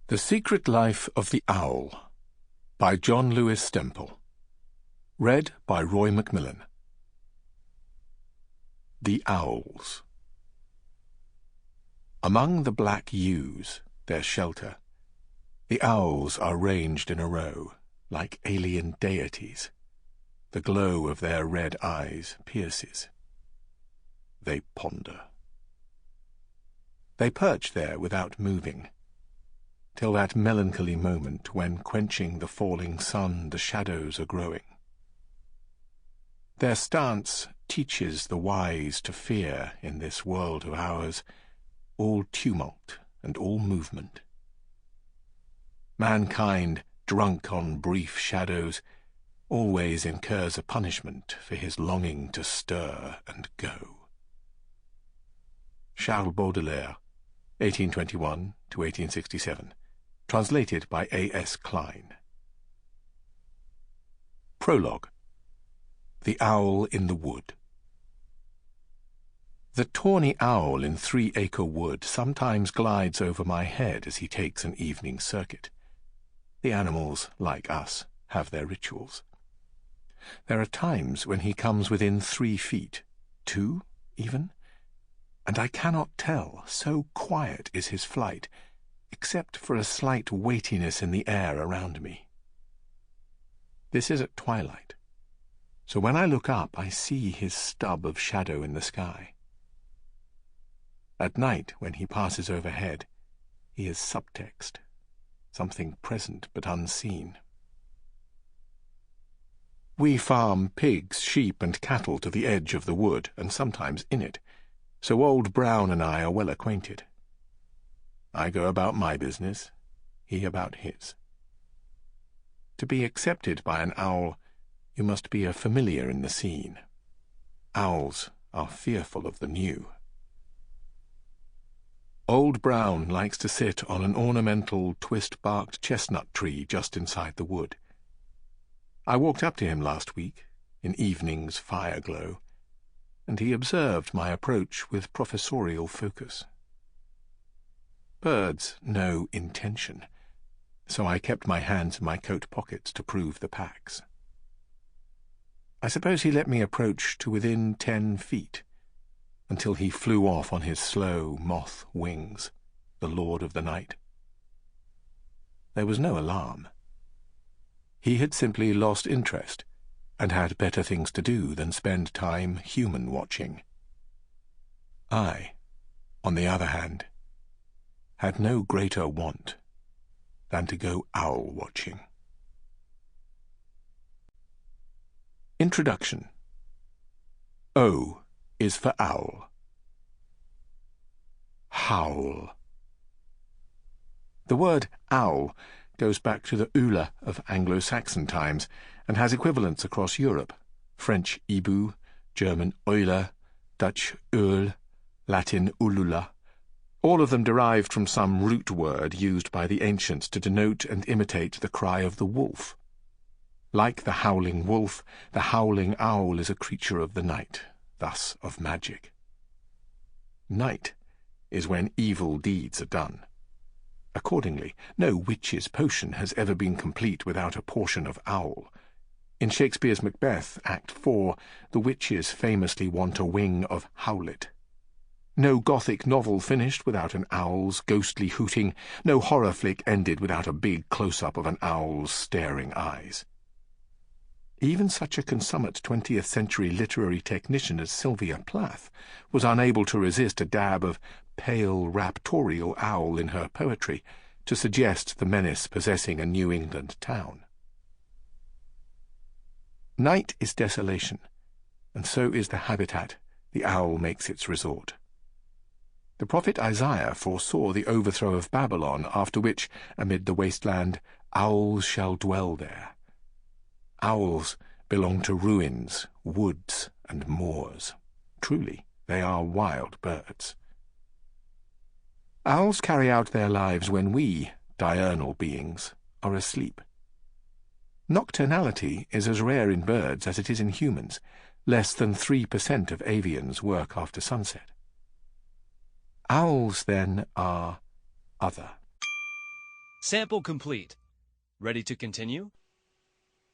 The Secret Life of the Owl by John Lewis-Stempel. Read by Roy McMillan. The Owls. Among the black yews, their shelter, the owls are ranged in a row, like alien deities. The glow of their red eyes pierces. They ponder. They perch there without moving, till that melancholy moment when, quenching the falling sun, the shadows are growing. Their stance teaches the wise to fear, in this world of ours, all tumult and all movement. Mankind, drunk on brief shadows, always incurs a punishment for his longing to stir and go. Charles Baudelaire, 1821 to 1867. Translated by A.S. Klein. Prologue. The Owl in the Wood. The tawny owl in 3 Acre Wood sometimes glides over my head as he takes an evening circuit. The animals, like us, have their rituals. There are times when he comes within 3 feet, 2 even, and I cannot tell, so quiet is his flight, except for a slight weightiness in the air around me. This is at twilight, so when I look up I see his stub of shadow in the sky. At night, when he passes overhead, he is subtext, something present but unseen. We farm pigs, sheep, and cattle to the edge of the wood, and sometimes in it, so Old Brown and I are well acquainted. I go about my business, he about his. To be accepted by an owl, you must be a familiar in the scene. Owls are fearful of the new. Old Brown likes to sit on an ornamental, twist-barked chestnut tree just inside the wood. I walked up to him last week, in evening's fire glow, and he observed my approach with professorial focus. Birds know intention, so I kept my hands in my coat pockets to prove the packs. I suppose he let me approach to within 10 feet, until he flew off on his slow moth wings, the lord of the night. There was no alarm. He had simply lost interest, and had better things to do than spend time human watching. I, on the other hand, had no greater want than to go owl-watching. Introduction. O is for owl. Howl. The word owl goes back to the ula of Anglo-Saxon times and has equivalents across Europe: French ibu, German Euler, Dutch Uhl, Latin ulula, all of them derived from some root word used by the ancients to denote and imitate the cry of the wolf. Like the howling wolf, the howling owl is a creature of the night, thus of magic. Night is when evil deeds are done. Accordingly, no witch's potion has ever been complete without a portion of owl. In Shakespeare's Macbeth, Act 4, the witches famously want a wing of howlet. No Gothic novel finished without an owl's ghostly hooting, no horror flick ended without a big close-up of an owl's staring eyes. Even such a consummate 20th century literary technician as Sylvia Plath was unable to resist a dab of pale raptorial owl in her poetry to suggest the menace possessing a New England town. Night is desolation, and so is the habitat the owl makes its resort. The prophet Isaiah foresaw the overthrow of Babylon, after which, amid the wasteland, owls shall dwell there. Owls belong to ruins, woods, and moors. Truly, they are wild birds. Owls carry out their lives when we, diurnal beings, are asleep. Nocturnality is as rare in birds as it is in humans. Less than 3% of avians work after sunset. Owls, then, are other. Sample complete. Ready to continue?